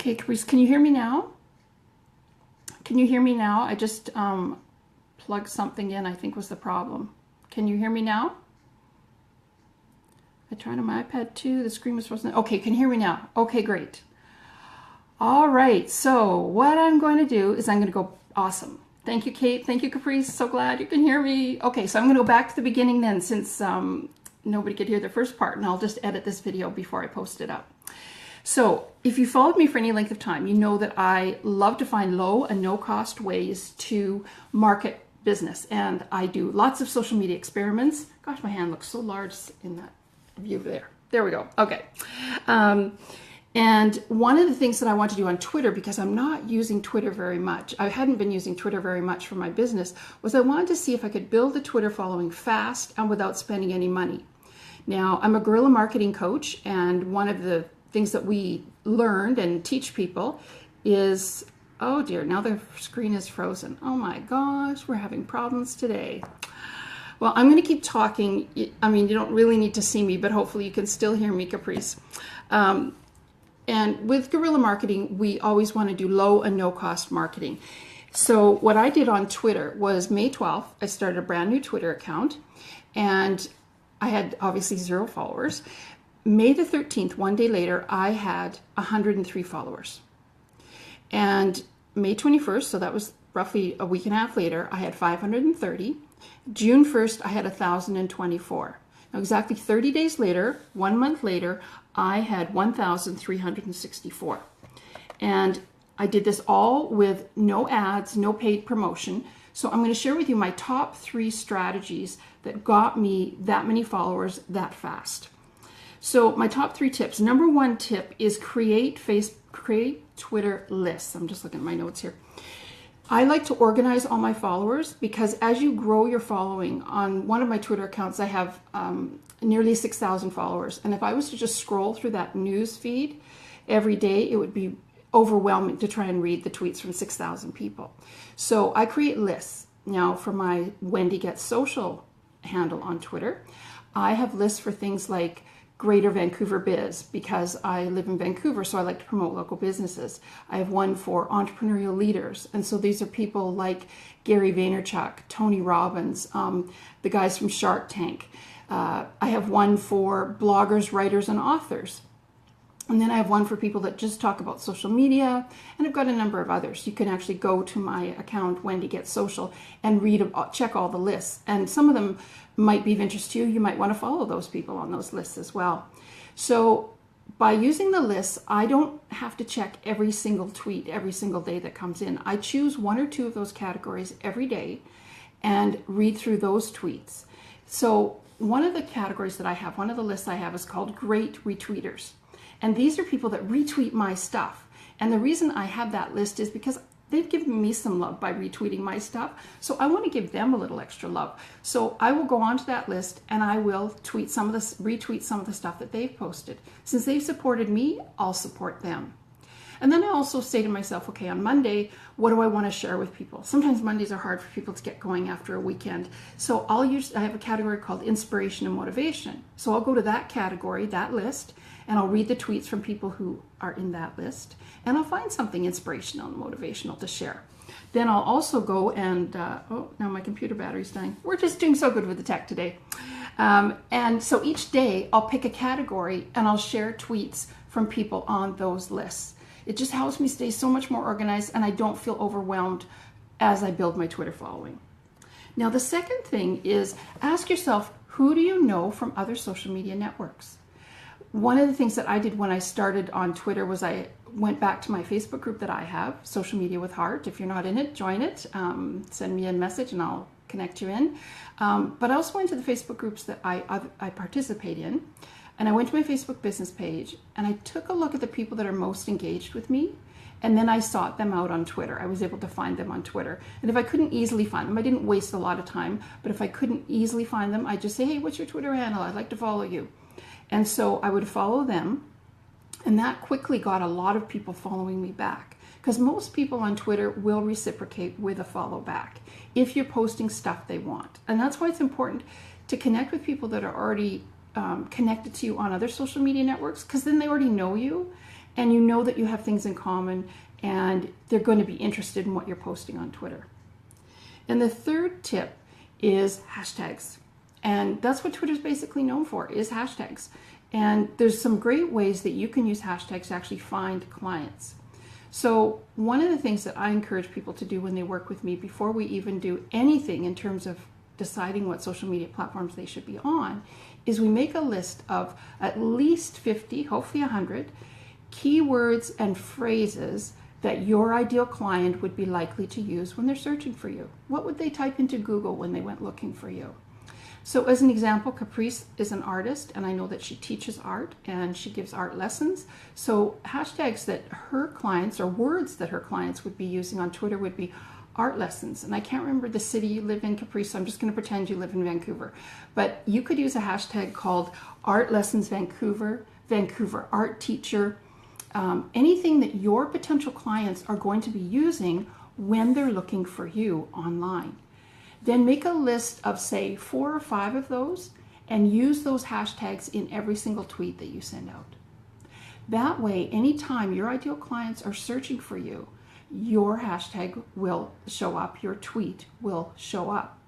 Okay, Caprice, can you hear me now? Can you hear me now? I just plugged something in, I think was the problem. Can you hear me now? I tried on my iPad too. The screen was frozen. Okay, can you hear me now? Okay, great. All right, so what I'm going to do is I'm going to go, awesome. Thank you, Kate. Thank you, Caprice. So glad you can hear me. Okay, so I'm going to go back to the beginning then, since nobody could hear the first part, and I'll just edit this video before I post it up. So if you followed me for any length of time, you know that I love to find low and no cost ways to market business. And I do lots of social media experiments. Gosh, my hand looks so large in that view there. There we go. Okay. And one of the things that I want to do on Twitter, because I'm not using Twitter very much, I hadn't been using Twitter very much for my business, was I wanted to see if I could build a Twitter following fast and without spending any money. Now, I'm a guerrilla marketing coach, and one of the things that we learned and teach people is, oh dear, now the screen is frozen. Oh my gosh, we're having problems today. Well, I'm going to keep talking. I mean, you don't really need to see me, but hopefully you can still hear me, Caprice. And with guerrilla marketing, we always want to do low and no cost marketing. So what I did on Twitter was May 12th, I started a brand new Twitter account, and I had obviously 0 followers. May the 13th, one day later, I had 103 followers. And May 21st, so that was roughly a week and a half later, I had 530. June 1st, I had 1,024. Now, exactly 30 days later, 1 month later, I had 1,364. And I did this all with no ads, no paid promotion. So I'm going to share with you my top 3 strategies that got me that many followers that fast. So my top 3 tips. Number 1 tip is create Twitter lists. I'm just looking at my notes here. I like to organize all my followers, because as you grow your following, on one of my Twitter accounts, I have nearly 6,000 followers. And if I was to just scroll through that news feed every day, it would be overwhelming to try and read the tweets from 6,000 people. So I create lists. Now, for my Wendy Gets Social handle on Twitter, I have lists for things like Greater Vancouver Biz, because I live in Vancouver, so I like to promote local businesses. I have one for entrepreneurial leaders, and so these are people like Gary Vaynerchuk, Tony Robbins, the guys from Shark Tank. I have one for bloggers, writers, and authors. And then I have one for people that just talk about social media, and I've got a number of others. You can actually go to my account, Wendy Gets Social, and check all the lists. And some of them might be of interest to you. You might want to follow those people on those lists as well. So by using the lists, I don't have to check every single tweet every single day that comes in. I choose 1 or 2 of those categories every day and read through those tweets. So one of the categories that I have, one of the lists I have, is called Great Retweeters. And these are people that retweet my stuff. And the reason I have that list is because they've given me some love by retweeting my stuff. So I want to give them a little extra love. So I will go onto that list and I will retweet some of the stuff that they've posted. Since they've supported me, I'll support them. And then I also say to myself, okay, on Monday, what do I want to share with people? Sometimes Mondays are hard for people to get going after a weekend. So I have a category called Inspiration and Motivation. So I'll go to that category, that list, and I'll read the tweets from people who are in that list, and I'll find something inspirational and motivational to share. Then I'll also go and, oh, now my computer battery's dying. We're just doing so good with the tech today. And so each day I'll pick a category and I'll share tweets from people on those lists. It just helps me stay so much more organized, and I don't feel overwhelmed as I build my Twitter following. Now, the second thing is ask yourself, who do you know from other social media networks? One of the things that I did when I started on Twitter was I went back to my Facebook group that I have, Social Media with Heart. If you're not in it, join it. Send me a message and I'll connect you in. But I also went to the Facebook groups that I participate in. And I went to my Facebook business page and I took a look at the people that are most engaged with me. And then I sought them out on Twitter. I was able to find them on Twitter. And if I couldn't easily find them, I didn't waste a lot of time. But if I couldn't easily find them, I'd just say, hey, what's your Twitter handle? I'd like to follow you. And so I would follow them. And that quickly got a lot of people following me back. Because most people on Twitter will reciprocate with a follow back if you're posting stuff they want. And that's why it's important to connect with people that are already connected to you on other social media networks, because then they already know you and you know that you have things in common and they're going to be interested in what you're posting on Twitter. And the third tip is hashtags. And that's what Twitter's basically known for, is hashtags. And there's some great ways that you can use hashtags to actually find clients. So one of the things that I encourage people to do when they work with me, before we even do anything in terms of deciding what social media platforms they should be on, is we make a list of at least 50, hopefully 100, keywords and phrases that your ideal client would be likely to use when they're searching for you. What would they type into Google when they went looking for you? So as an example, Caprice is an artist, and I know that she teaches art and she gives art lessons. So hashtags that her clients, or words that her clients would be using on Twitter, would be art lessons. And I can't remember the city you live in, Caprice, so I'm just going to pretend you live in Vancouver. But you could use a hashtag called art lessons Vancouver, Vancouver art teacher, anything that your potential clients are going to be using when they're looking for you online. Then make a list of, say, 4 or 5 of those and use those hashtags in every single tweet that you send out. That way, anytime your ideal clients are searching for you, your hashtag will show up, your tweet will show up.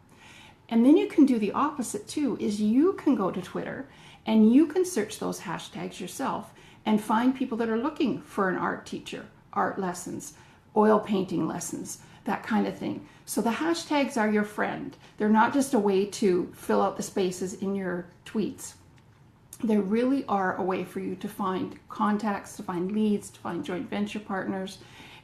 And then you can do the opposite too, is you can go to Twitter and you can search those hashtags yourself and find people that are looking for an art teacher, art lessons, oil painting lessons, that kind of thing. So the hashtags are your friend. They're not just a way to fill out the spaces in your tweets. They really are a way for you to find contacts, to find leads, to find joint venture partners,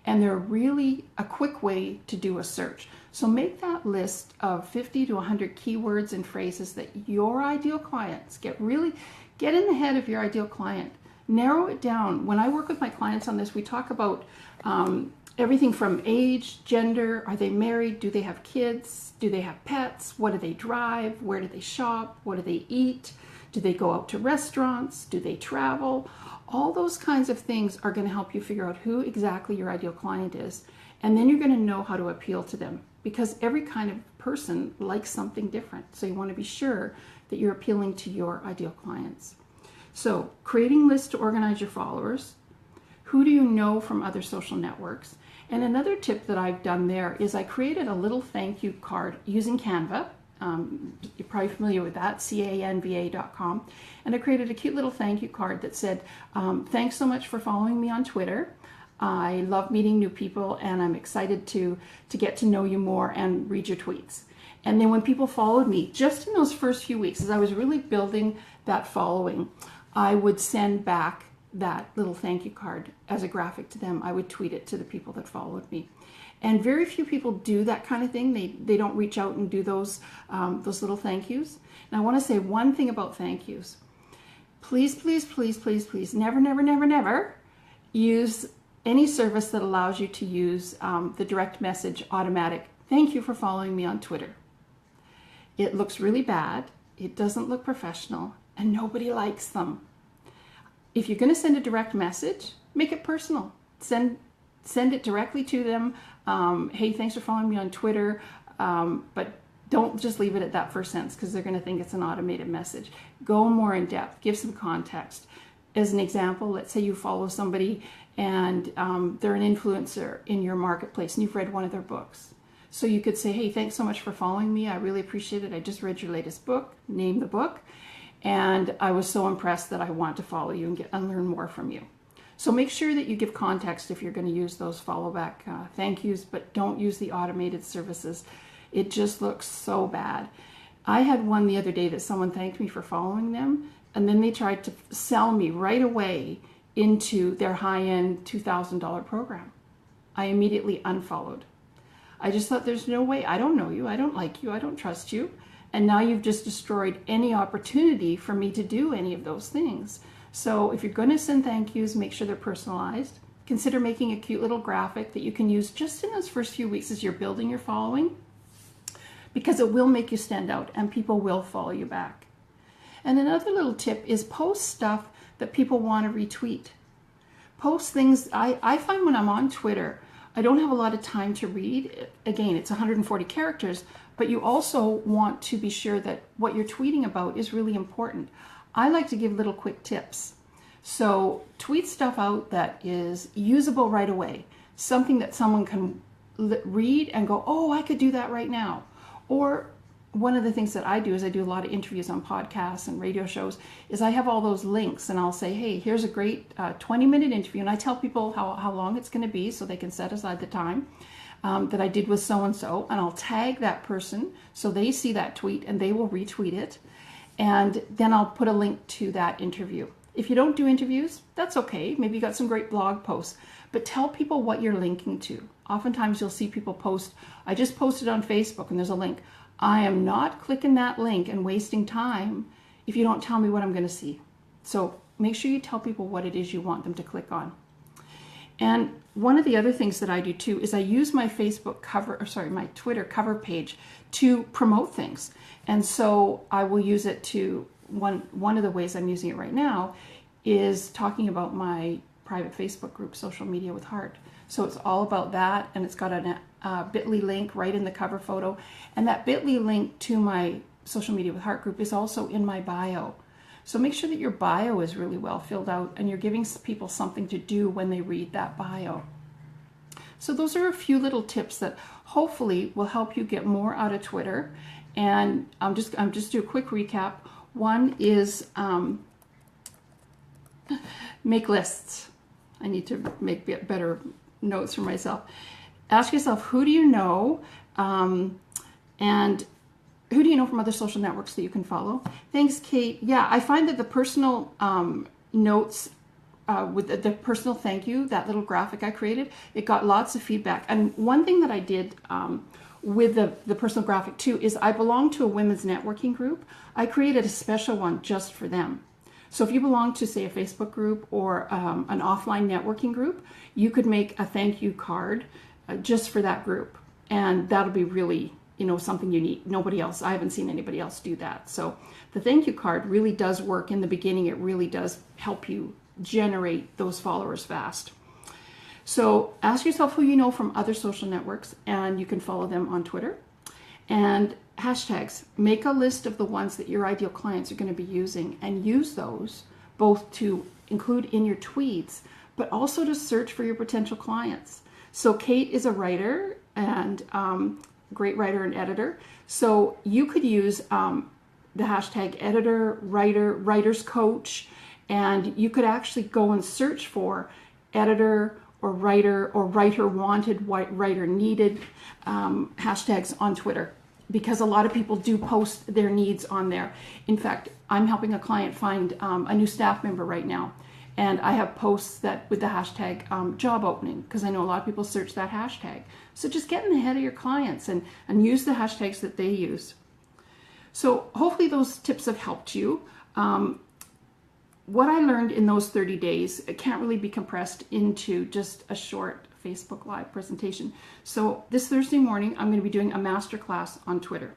and they're really a quick way to do a search. So make that list of 50 to 100 keywords and phrases that your ideal clients get in the head of your ideal client. Narrow it down. When I work with my clients on this, we talk about everything from age, gender, are they married, do they have kids, do they have pets, what do they drive, where do they shop, what do they eat, do they go out to restaurants, do they travel? All those kinds of things are going to help you figure out who exactly your ideal client is. And then you're going to know how to appeal to them, because every kind of person likes something different. So you want to be sure that you're appealing to your ideal clients. So creating lists to organize your followers. Who do you know from other social networks? And another tip that I've done there is I created a little thank you card using Canva. You're probably familiar with that, canva.com. And I created a cute little thank you card that said, thanks so much for following me on Twitter. I love meeting new people and I'm excited to get to know you more and read your tweets. And then when people followed me, just in those first few weeks, as I was really building that following, I would send back that little thank you card as a graphic to them. I would tweet it to the people that followed me. And very few people do that kind of thing. They don't reach out and do those little thank yous. And I want to say one thing about thank yous. Please, please, please, please, please, never, never, never, never use any service that allows you to use the direct message automatic, thank you for following me on Twitter. It looks really bad. It doesn't look professional and nobody likes them. If you're going to send a direct message, make it personal. Send it directly to them. Hey, thanks for following me on Twitter. But don't just leave it at that first sentence, because they're going to think it's an automated message. Go more in depth. Give some context. As an example, let's say you follow somebody and they're an influencer in your marketplace and you've read one of their books. So you could say, hey, thanks so much for following me. I really appreciate it. I just read your latest book. Name the book. And I was so impressed that I want to follow you and learn more from you. So make sure that you give context if you're going to use those follow back thank yous, but don't use the automated services. It just looks so bad. I had one the other day that someone thanked me for following them, and then they tried to sell me right away into their high-end $2,000 program. I immediately unfollowed. I just thought, there's no way. I don't know you. I don't like you. I don't trust you. And now you've just destroyed any opportunity for me to do any of those things. So if you're going to send thank yous, make sure they're personalized. Consider making a cute little graphic that you can use just in those first few weeks as you're building your following, because it will make you stand out and people will follow you back. And another little tip is post stuff that people want to retweet. Post things. I find when I'm on Twitter, I don't have a lot of time to read. Again, it's 140 characters, but you also want to be sure that what you're tweeting about is really important. I like to give little quick tips. So tweet stuff out that is usable right away, something that someone can read and go, oh, I could do that right now. Or one of the things that I do is I do a lot of interviews on podcasts and radio shows, is I have all those links and I'll say, hey, here's a great 20-minute interview. And I tell people how long it's going to be so they can set aside the time that I did with so-and-so. And I'll tag that person so they see that tweet and they will retweet it. And then I'll put a link to that interview. If you don't do interviews, that's okay. Maybe you got some great blog posts, but tell people what you're linking to. Oftentimes you'll see people post, I just posted on Facebook and there's a link. I am not clicking that link and wasting time if you don't tell me what I'm going to see. So make sure you tell people what it is you want them to click on. And one of the other things that I do too is I use my Facebook cover, or sorry, my Twitter cover page to promote things. And so I will use it to, one of the ways I'm using it right now is talking about my private Facebook group, Social Media with Heart. So it's all about that, and it's got a bit.ly link right in the cover photo. And that bit.ly link to my Social Media with Heart group is also in my bio. So make sure that your bio is really well filled out and you're giving people something to do when they read that bio. So those are a few little tips that hopefully will help you get more out of Twitter. And I'm just do a quick recap. One is make lists. I need to make better notes for myself. Ask yourself, who do you know, and who do you know from other social networks that you can follow? Thanks, Kate. Yeah, I find that the personal notes with the personal thank you, that little graphic I created, it got lots of feedback. And one thing that I did with the personal graphic too is I belong to a women's networking group. I created a special one just for them. So if you belong to, say, a Facebook group or an offline networking group, you could make a thank you card just for that group. And that'll be really, something unique. Nobody else, I haven't seen anybody else do that. So the thank you card really does work in the beginning. It really does help you generate those followers fast. So ask yourself who you know from other social networks, and you can follow them on Twitter. And hashtags, make a list of the ones that your ideal clients are going to be using and use those both to include in your tweets, but also to search for your potential clients. So Kate is a writer and great writer and editor. So you could use the hashtag editor, writer, writer's coach, and you could actually go and search for editor or writer wanted, writer needed hashtags on Twitter, because a lot of people do post their needs on there. In fact, I'm helping a client find a new staff member right now. And I have posts that with the hashtag job opening, because I know a lot of people search that hashtag. So just get in the head of your clients and use the hashtags that they use. So hopefully those tips have helped you. What I learned in those 30 days, it can't really be compressed into just a short Facebook Live presentation. So this Thursday morning, I'm going to be doing a masterclass on Twitter.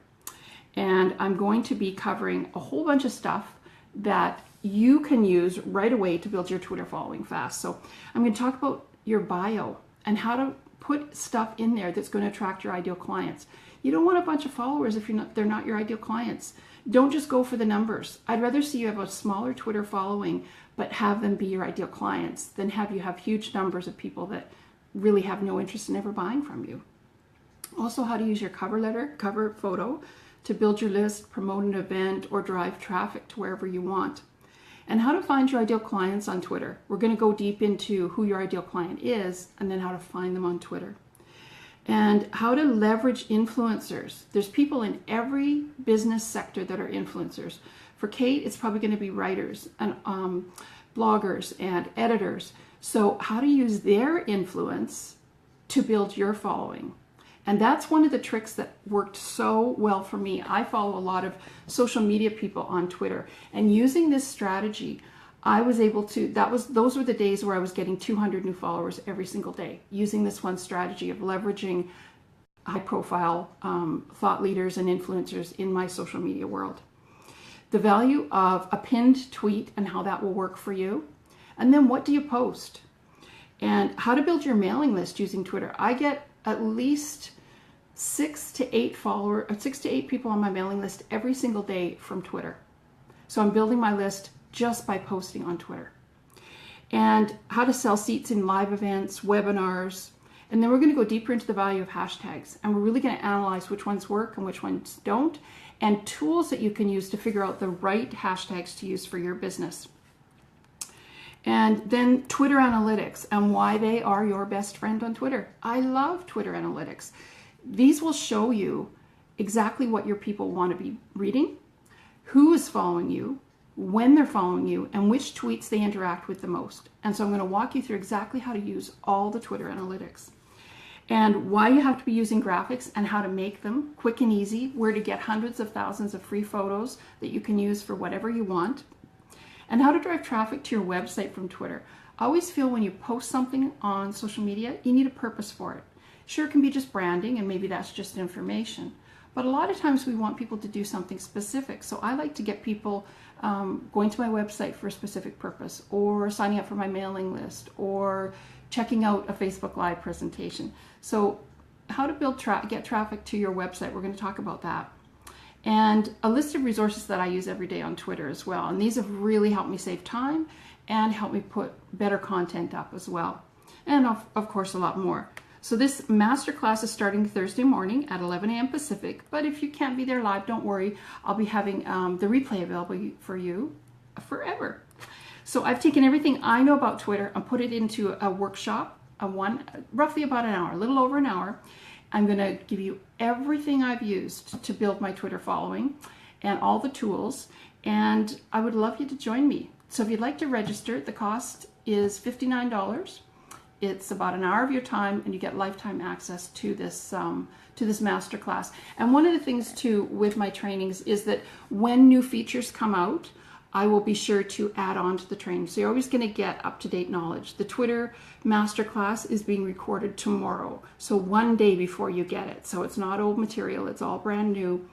And I'm going to be covering a whole bunch of stuff that you can use right away to build your Twitter following fast. So I'm going to talk about your bio and how to put stuff in there that's going to attract your ideal clients. You don't want a bunch of followers if they're not your ideal clients. Don't just go for the numbers. I'd rather see you have a smaller Twitter following, but have them be your ideal clients than have you have huge numbers of people that really have no interest in ever buying from you. Also, how to use your cover letter, cover photo to build your list, promote an event, or drive traffic to wherever you want. And how to find your ideal clients on Twitter. We're going to go deep into who your ideal client is and then how to find them on Twitter. And how to leverage influencers. There's people in every business sector that are influencers. For Kate, it's probably going to be writers and bloggers and editors. So how to use their influence to build your following. And that's one of the tricks that worked so well for me. I follow a lot of social media people on Twitter, and using this strategy, I was able to, those were the days where I was getting 200 new followers every single day, using this one strategy of leveraging high profile thought leaders and influencers in my social media world. The value of a pinned tweet and how that will work for you. And then what do you post? And how to build your mailing list using Twitter. I get at least 6 to 8 people on my mailing list every single day from Twitter. So I'm building my list just by posting on Twitter. and how to sell seats in live events, webinars. And then we're going to go deeper into the value of hashtags. And we're really going to analyze which ones work and which ones don't, and tools that you can use to figure out the right hashtags to use for your business. And then Twitter analytics and why they are your best friend on Twitter. I love Twitter analytics. These will show you exactly what your people want to be reading, who is following you, when they're following you, and which tweets they interact with the most. And so I'm going to walk you through exactly how to use all the Twitter analytics, and why you have to be using graphics and how to make them quick and easy, where to get hundreds of thousands of free photos that you can use for whatever you want, and how to drive traffic to your website from Twitter. I always feel when you post something on social media, you need a purpose for it. Sure, it can be just branding, and maybe that's just information. But a lot of times we want people to do something specific. So I like to get people going to my website for a specific purpose, or signing up for my mailing list, or checking out a Facebook Live presentation. So how to get traffic to your website, we're going to talk about that. And a list of resources that I use every day on Twitter as well. And these have really helped me save time and help me put better content up as well. And of course, a lot more. So this masterclass is starting Thursday morning at 11 a.m. Pacific, but if you can't be there live, don't worry. I'll be having the replay available for you forever. So I've taken everything I know about Twitter and put it into a workshop, roughly about an hour, a little over an hour. I'm going to give you everything I've used to build my Twitter following and all the tools, and I would love you to join me. So if you'd like to register, the cost is $59. It's about an hour of your time, and you get lifetime access to this masterclass. And one of the things too with my trainings is that when new features come out, I will be sure to add on to the training. So you're always going to get up-to-date knowledge. The Twitter masterclass is being recorded tomorrow, so one day before you get it. So it's not old material, it's all brand new,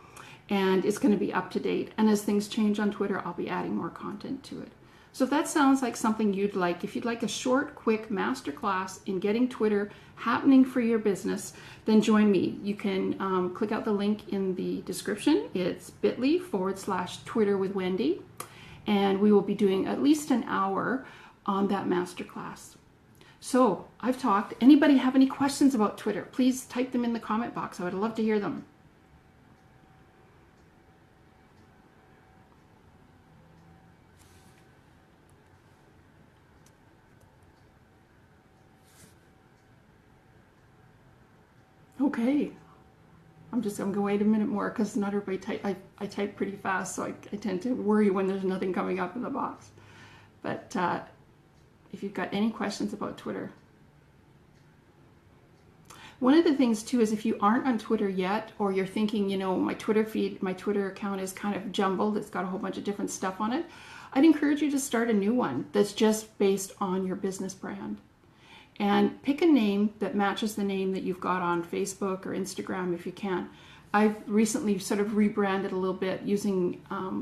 and it's going to be up to date. And as things change on Twitter, I'll be adding more content to it. So if that sounds like something you'd like, if you'd like a short, quick masterclass in getting Twitter happening for your business, then join me. You can click out the link in the description. It's bit.ly/Twitter with Wendy. And we will be doing at least an hour on that masterclass. So I've talked. Anybody have any questions about Twitter? Please type them in the comment box. I would love to hear them. Okay. I'm going to wait a minute more because not everybody type. I type pretty fast, so I tend to worry when there's nothing coming up in the box. But if you've got any questions about Twitter. One of the things too is if you aren't on Twitter yet, or you're thinking, you know, my Twitter feed, my Twitter account is kind of jumbled, it's got a whole bunch of different stuff on it, I'd encourage you to start a new one that's just based on your business brand. And pick a name that matches the name that you've got on Facebook or Instagram if you can. I've recently sort of rebranded a little bit using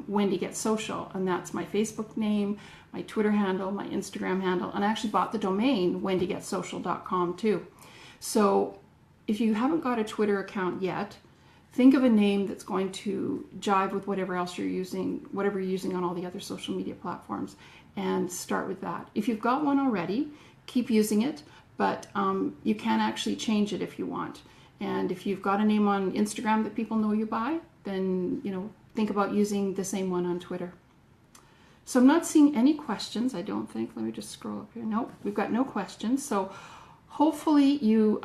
Wendy Gets Social, and that's my Facebook name, my Twitter handle, my Instagram handle, and I actually bought the domain wendygetsocial.com too. So if you haven't got a Twitter account yet, think of a name that's going to jive with whatever else you're using, whatever you're using on all the other social media platforms, and start with that. If you've got one already, keep using it, but you can actually change it if you want. And if you've got a name on Instagram that people know you by, then think about using the same one on Twitter. So I'm not seeing any questions, I don't think. Let me just scroll up here. Nope, we've got no questions. So hopefully you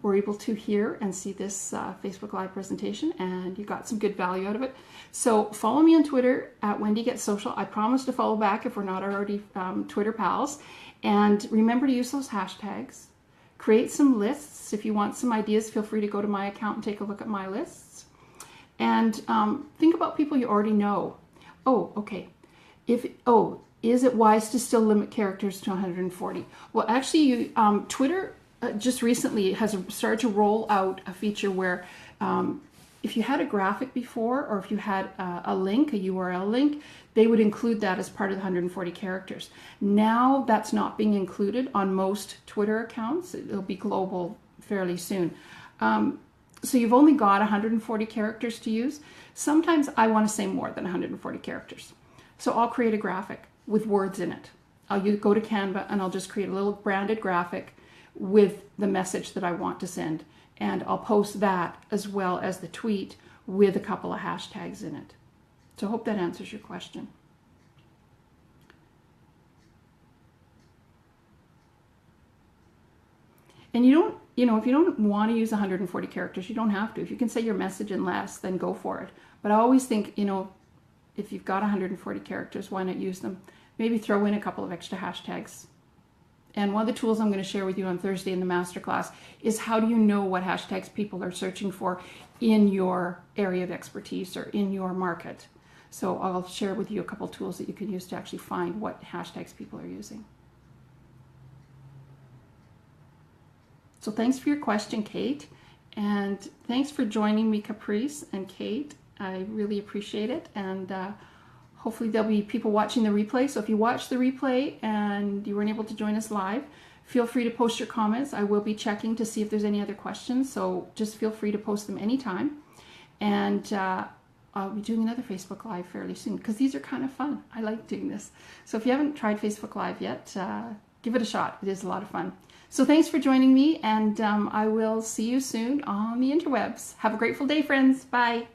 were able to hear and see this Facebook Live presentation, and you got some good value out of it. So follow me on Twitter at Wendy Gets Social. I promise to follow back if we're not already Twitter pals. And remember to use those hashtags. Create some lists. If you want some ideas, feel free to go to my account and take a look at my lists. And think about people you already know. Oh, okay. Is it wise to still limit characters to 140? Well, actually, Twitter just recently has started to roll out a feature where if you had a graphic before, or if you had a link, a URL link, they would include that as part of the 140 characters. Now that's not being included on most Twitter accounts. It'll be global fairly soon. So you've only got 140 characters to use. Sometimes I want to say more than 140 characters. So I'll create a graphic with words in it. I'll go to Canva and I'll just create a little branded graphic with the message that I want to send. And I'll post that as well as the tweet with a couple of hashtags in it. So I hope that answers your question. And you don't, if you don't want to use 140 characters, you don't have to. If you can say your message in less, then go for it. But I always think, if you've got 140 characters, why not use them? Maybe throw in a couple of extra hashtags. And one of the tools I'm going to share with you on Thursday in the masterclass is how do you know what hashtags people are searching for in your area of expertise or in your market. So I'll share with you a couple of tools that you can use to actually find what hashtags people are using. So thanks for your question, Kate. And thanks for joining me, Caprice and Kate. I really appreciate it. And hopefully there'll be people watching the replay. So if you watch the replay and you weren't able to join us live, feel free to post your comments. I will be checking to see if there's any other questions. So just feel free to post them anytime. And I'll be doing another Facebook Live fairly soon because these are kind of fun. I like doing this. So if you haven't tried Facebook Live yet, give it a shot. It is a lot of fun. So thanks for joining me, and I will see you soon on the interwebs. Have a grateful day, friends. Bye.